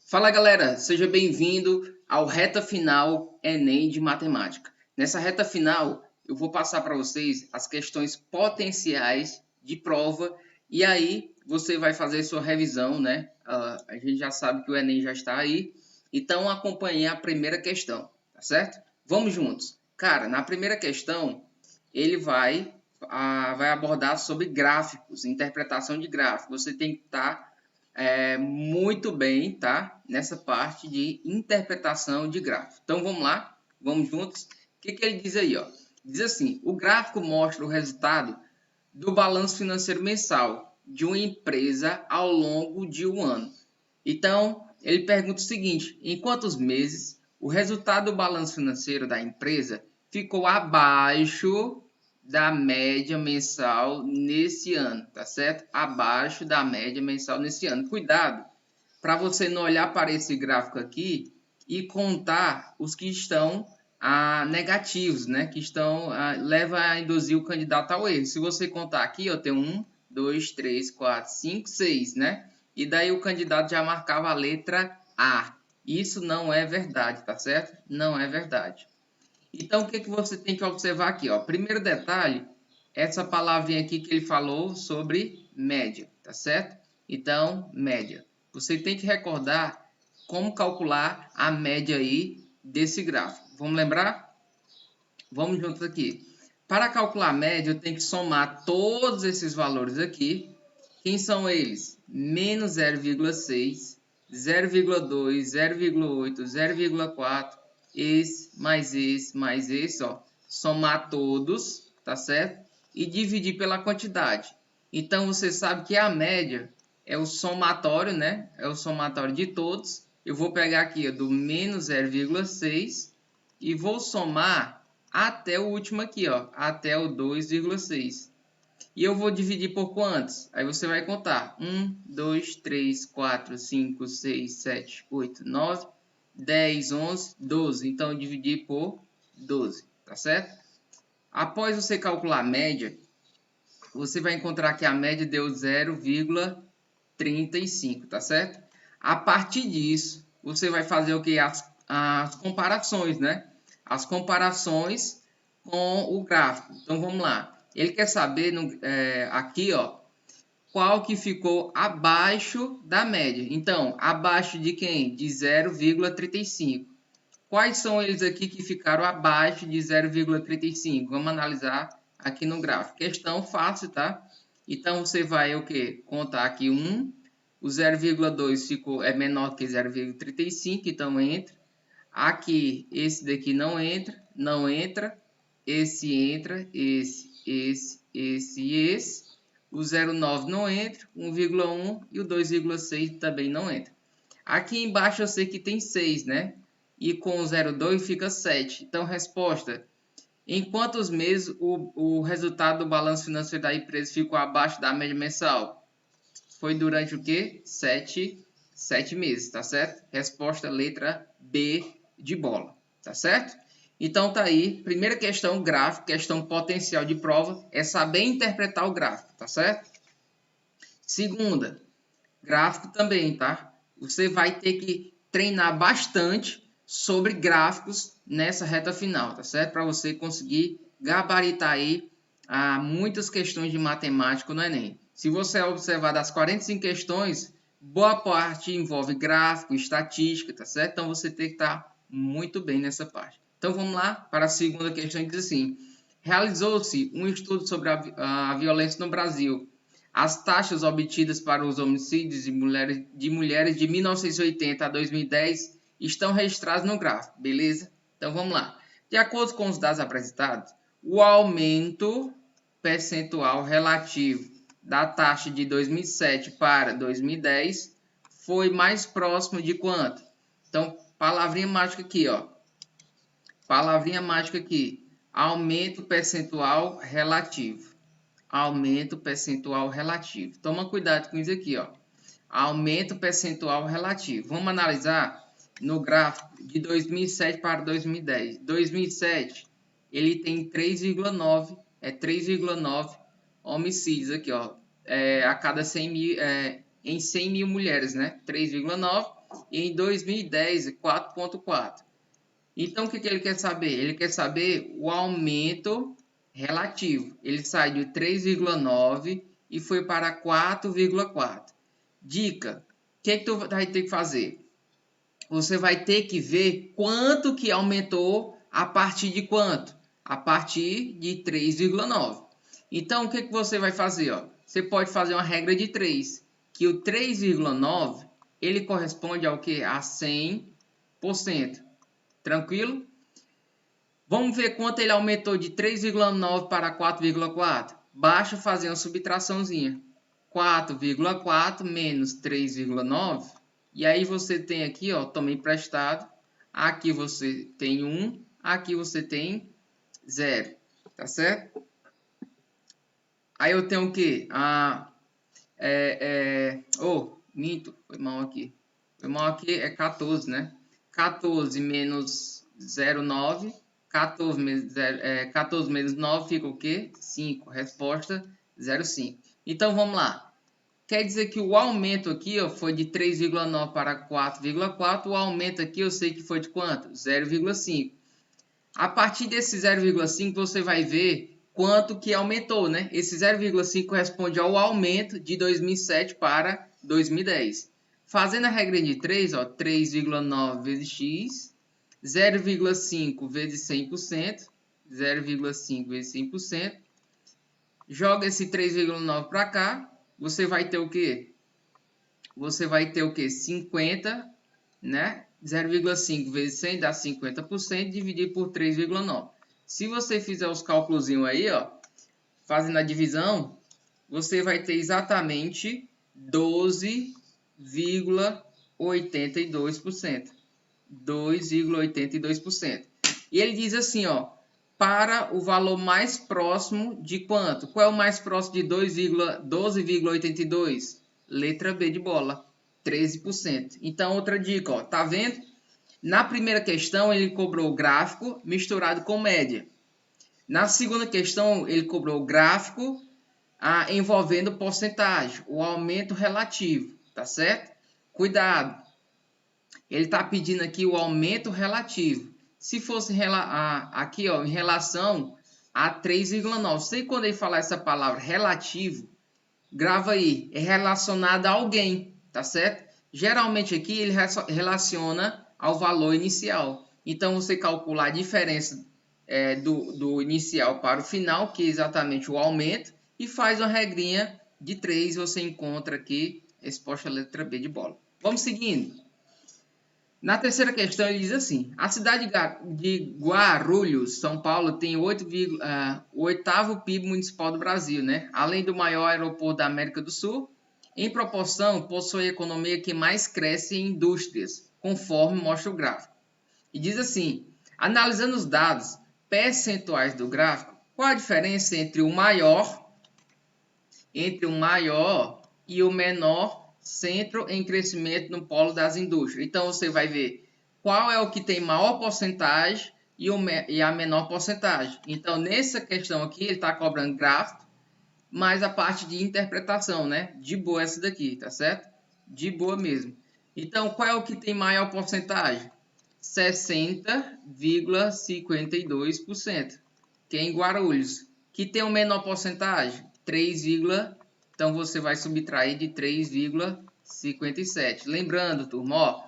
Fala galera, seja bem-vindo ao Reta Final Enem de Matemática. Nessa reta final, eu vou passar para vocês as questões potenciais de prova e aí você vai fazer sua revisão, né? A gente já sabe que o Enem já está aí, então acompanhe a primeira questão, tá certo? Vamos juntos. Cara, na primeira questão, ele vai abordar sobre gráficos, interpretação de gráficos. Você tem que estar muito bem, tá? Nessa parte de interpretação de gráfico. Então vamos lá, vamos juntos. O que ele diz aí, ó? Diz assim: o gráfico mostra o resultado do balanço financeiro mensal de uma empresa ao longo de um ano. Então, ele pergunta o seguinte: em quantos meses o resultado do balanço financeiro da empresa ficou abaixo da média mensal nesse ano, tá certo? Abaixo da média mensal nesse ano. Cuidado para você não olhar para esse gráfico aqui e contar os que estão negativos, né? Que estão leva a induzir o candidato ao erro. Se você contar aqui, eu tenho 1, 2, 3, 4, 5, 6, né? E daí o candidato já marcava a letra A. Isso não é verdade, tá certo? Não é verdade. Então, o que você tem que observar aqui? Ó? Primeiro detalhe, essa palavrinha aqui que ele falou sobre média, tá certo? Então, média. Você tem que recordar como calcular a média aí desse gráfico. Vamos lembrar? Vamos juntos aqui. Para calcular a média, eu tenho que somar todos esses valores aqui. Quem são eles? Menos 0,6, 0,2, 0,8, 0,4, mais esse, ó. Somar todos, tá certo? E dividir pela quantidade. Então, você sabe que a média é o somatório, né? É o somatório de todos. Eu vou pegar aqui ó, do menos 0,6 e vou somar até o último aqui, ó, até o 2,6. E eu vou dividir por quantos? Aí você vai contar. 1, 2, 3, 4, 5, 6, 7, 8, 9, 10, 11, 12. Então, dividir por 12, tá certo? Após você calcular a média, você vai encontrar que a média deu 0,35, tá certo? A partir disso, você vai fazer o que? As comparações, né? As comparações com o gráfico. Então, vamos lá. Ele quer saber aqui, ó, qual que ficou abaixo da média. Então, abaixo de quem? De 0,35. Quais são eles aqui que ficaram abaixo de 0,35? Vamos analisar aqui no gráfico. Questão fácil, tá? Então, você vai o quê? Contar aqui 1. O 0,2 é menor que 0,35, então entra. Aqui, esse daqui não entra, não entra. Esse entra, esse e esse. O 0,9 não entra, 1,1 e o 2,6 também não entra. Aqui embaixo eu sei que tem 6, né? E com o 0,2 fica 7. Então, resposta: em quantos meses o resultado do balanço financeiro da empresa ficou abaixo da média mensal? Foi durante o quê? 7 meses, tá certo? Resposta letra B de bola, tá certo? Então tá aí, primeira questão, gráfico, questão potencial de prova, é saber interpretar o gráfico, tá certo? Segunda, gráfico também, tá? Você vai ter que treinar bastante sobre gráficos nessa reta final, tá certo? Para você conseguir gabaritar aí muitas questões de matemática no Enem. Se você observar das 45 questões, boa parte envolve gráfico, estatística, tá certo? Então você tem que estar muito bem nessa parte. Então vamos lá para a segunda questão, que diz assim: realizou-se um estudo sobre a violência no Brasil. As taxas obtidas para os homicídios de mulheres de 1980 a 2010 estão registradas no gráfico, beleza? Então vamos lá. De acordo com os dados apresentados, o aumento percentual relativo da taxa de 2007 para 2010 foi mais próximo de quanto? Então, palavrinha mágica aqui, ó. Palavrinha mágica aqui. Aumento percentual relativo. Aumento percentual relativo. Toma cuidado com isso aqui, ó. Aumento percentual relativo. Vamos analisar no gráfico de 2007 para 2010. 2007, ele tem 3,9, 3,9 homicídios aqui, ó. A cada 100 mil, em 100 mil mulheres, né? 3,9. e em 2010 é 4,4. Então, o que ele quer saber? Ele quer saber o aumento relativo. Ele saiu de 3,9 e foi para 4,4. Dica, o que tu vai ter que fazer? Você vai ter que ver quanto que aumentou a partir de quanto? A partir de 3,9. Então, o que você vai fazer? Ó? Você pode fazer uma regra de 3, que o 3,9 ele corresponde ao que? A 100%. Tranquilo? Vamos ver quanto ele aumentou de 3,9 para 4,4. Basta fazer uma subtraçãozinha. 4,4 menos 3,9. E aí você tem aqui, ó, toma emprestado. Aqui você tem 1. Aqui você tem 0. Tá certo? Aí eu tenho o quê? Minto. Foi mal aqui. Foi mal aqui, é 14, né? 14 menos 0,9. 14 menos 9 fica o quê? 5. Resposta 0,5. Então, vamos lá. Quer dizer que o aumento aqui ó, foi de 3,9 para 4,4. O aumento aqui eu sei que foi de quanto? 0,5. A partir desse 0,5 você vai ver quanto que aumentou, né? Esse 0,5 corresponde ao aumento de 2007 para 2010. Fazendo a regra de 3, ó, 3,9 vezes x, 0,5 vezes 100%, 0,5 vezes 100%. Joga esse 3,9 para cá, você vai ter o quê? Você vai ter o quê? 50, né? 0,5 vezes 100 dá 50%, dividir por 3,9. Se você fizer os cálculos aí, ó, fazendo a divisão, você vai ter exatamente 12,82%. 2,82%. E ele diz assim, ó, para o valor mais próximo de quanto? Qual é o mais próximo de 12,82? Letra B de bola, 13%. Então, outra dica, ó, tá vendo? Na primeira questão, ele cobrou o gráfico misturado com média. Na segunda questão, ele cobrou o gráfico envolvendo porcentagem, o aumento relativo, tá certo? Cuidado, ele está pedindo aqui o aumento relativo. Se fosse aqui ó, em relação a 3,9, sei quando ele falar essa palavra relativo, grava aí, é relacionado a alguém, tá certo? Geralmente aqui ele relaciona ao valor inicial. Então você calcula a diferença do inicial para o final, que é exatamente o aumento, e faz uma regrinha de 3, você encontra aqui a resposta letra B de bola. Vamos seguindo. Na terceira questão ele diz assim, a cidade de Guarulhos, São Paulo, tem o oitavo PIB municipal do Brasil, né? Além do maior aeroporto da América do Sul, em proporção possui a economia que mais cresce em indústrias, conforme mostra o gráfico. E diz assim, analisando os dados percentuais do gráfico, qual a diferença entre o maior e o menor centro em crescimento no polo das indústrias? Então, você vai ver qual é o que tem maior porcentagem e a menor porcentagem. Então, nessa questão aqui, ele está cobrando gráfico, mais a parte de interpretação, né? De boa essa daqui, tá certo? De boa mesmo. Então, qual é o que tem maior porcentagem? 60,52%, que é em Guarulhos. Que tem o menor porcentagem? 3, então você vai subtrair de 3,57. Lembrando, turma, ó,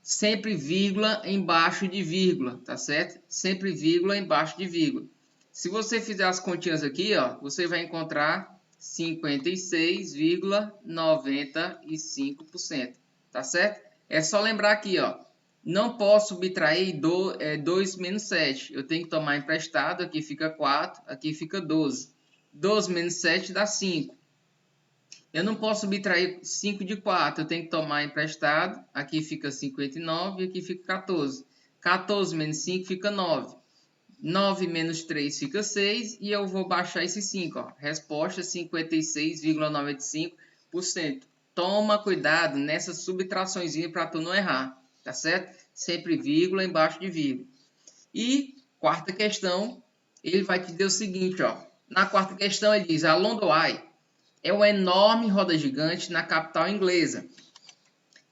sempre vírgula embaixo de vírgula, tá certo? Sempre vírgula embaixo de vírgula. Se você fizer as continhas aqui, ó, você vai encontrar 56,95%, tá certo? É só lembrar aqui, ó, não posso subtrair 2 menos 7. Eu tenho que tomar emprestado, aqui fica 4, aqui fica 12. 12 menos 7 dá 5. Eu não posso subtrair 5 de 4, eu tenho que tomar emprestado, aqui fica 59 e aqui fica 14. 14 menos 5 fica 9. 9 menos 3 fica 6 e eu vou baixar esse 5. Ó. Resposta 56,95%. Toma cuidado nessas subtrações para tu não errar, tá certo? Sempre vírgula embaixo de vírgula. E quarta questão, ele vai te dizer o seguinte, ó. Na quarta questão ele diz, a London Eye é uma enorme roda gigante na capital inglesa.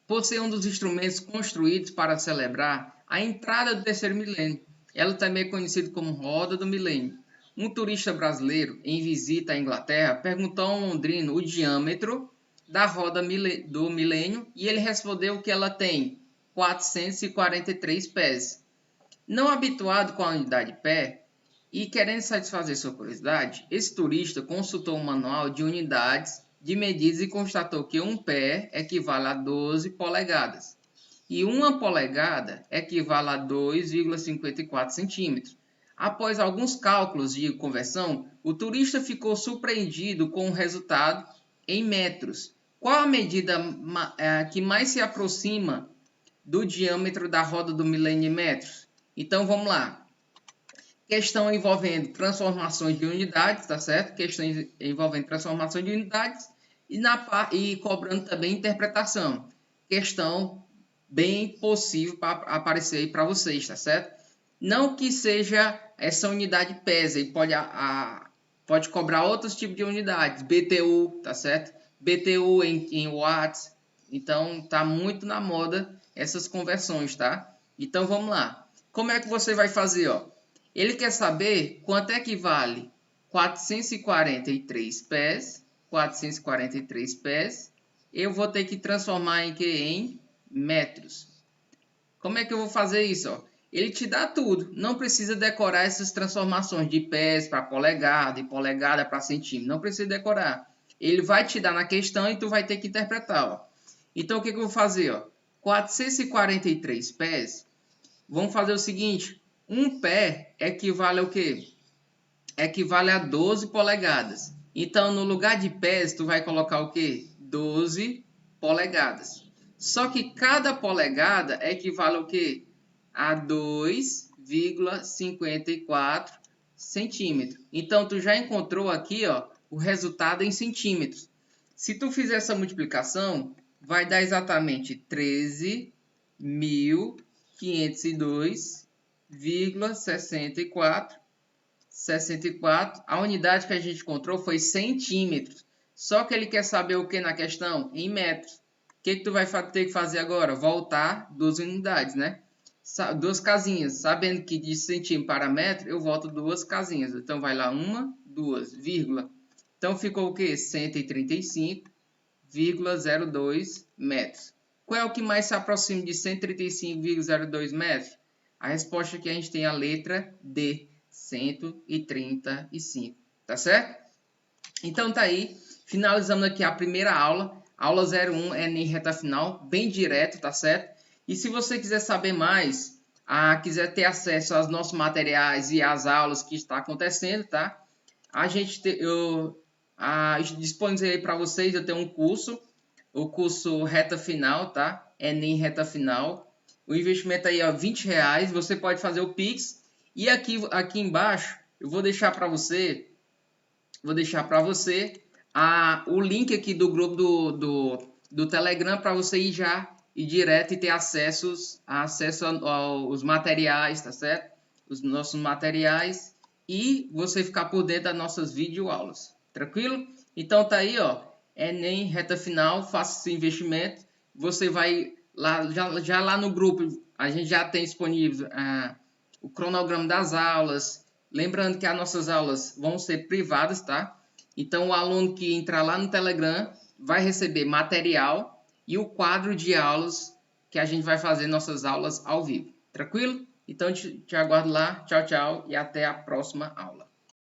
por ser um dos instrumentos construídos para celebrar a entrada do terceiro milênio. Ela também é conhecida como Roda do Milênio. Um turista brasileiro, em visita à Inglaterra, perguntou a um londrino o diâmetro da roda do milênio e ele respondeu que ela tem 443 pés. Não habituado com a unidade pé e querendo satisfazer sua curiosidade, esse turista consultou um manual de unidades de medidas e constatou que um pé equivale a 12 polegadas e uma polegada equivale a 2,54 centímetros. Após alguns cálculos de conversão, o turista ficou surpreendido com o resultado em metros. Qual a medida que mais se aproxima do diâmetro da roda do milênio em metros? Então vamos lá. Questão envolvendo transformações de unidades, tá certo? Questão envolvendo transformações de unidades e cobrando também interpretação. Questão bem possível para aparecer aí para vocês, tá certo? Não que seja essa unidade pesa e pode cobrar outros tipos de unidades, BTU, tá certo? BTU em watts. Então tá muito na moda essas conversões, tá? Então vamos lá. Como é que você vai fazer, ó? Ele quer saber quanto é que vale 443 pés. 443 pés. Eu vou ter que transformar em quê? Em metros. Como é que eu vou fazer isso? Ó? Ele te dá tudo. Não precisa decorar essas transformações de pés para polegada e polegada para centímetro. Não precisa decorar. Ele vai te dar na questão e tu vai ter que interpretar. Ó. Então, o que eu vou fazer? Ó? 443 pés. Vamos fazer o seguinte. Um pé equivale ao quê? Equivale a 12 polegadas. Então, no lugar de pés, tu vai colocar o quê? 12 polegadas. Só que cada polegada equivale ao quê? A 2,54 centímetros. Então, tu já encontrou aqui, ó, o resultado em centímetros. Se tu fizer essa multiplicação, vai dar exatamente 13.502,64. A unidade que a gente encontrou foi centímetros. Só que ele quer saber o que na questão? Em metros. O que tu vai ter que fazer agora? Voltar 2 unidades, né? 2 casinhas. Sabendo que de centímetro para metro, eu volto 2 casinhas. Então, vai lá 1, 2, vírgula. Então, ficou o quê? 135,02 metros. Qual é o que mais se aproxima de 135,02 metros? A resposta que a gente tem é a letra D. 135, tá certo? Então tá aí, finalizando aqui a primeira aula 01 é em reta final, bem direto, tá certo? E se você quiser saber mais, quiser ter acesso aos nossos materiais e às aulas que está acontecendo, tá? Eu disponibilizei para vocês, eu tenho um curso, o curso reta final, tá? Enem reta final, o investimento aí é R$20, você pode fazer o Pix. E aqui embaixo eu vou deixar para você, o link aqui do grupo do Telegram para você ir direto e ter acesso aos materiais, tá certo? Os nossos materiais e você ficar por dentro das nossas videoaulas, tranquilo? Então tá aí, ó, Enem reta final, faça esse investimento, você vai lá, já lá no grupo, a gente já tem disponível o cronograma das aulas. Lembrando que as nossas aulas vão ser privadas, tá? Então, o aluno que entrar lá no Telegram vai receber material e o quadro de aulas que a gente vai fazer nossas aulas ao vivo. Tranquilo? Então, te aguardo lá. Tchau, tchau e até a próxima aula.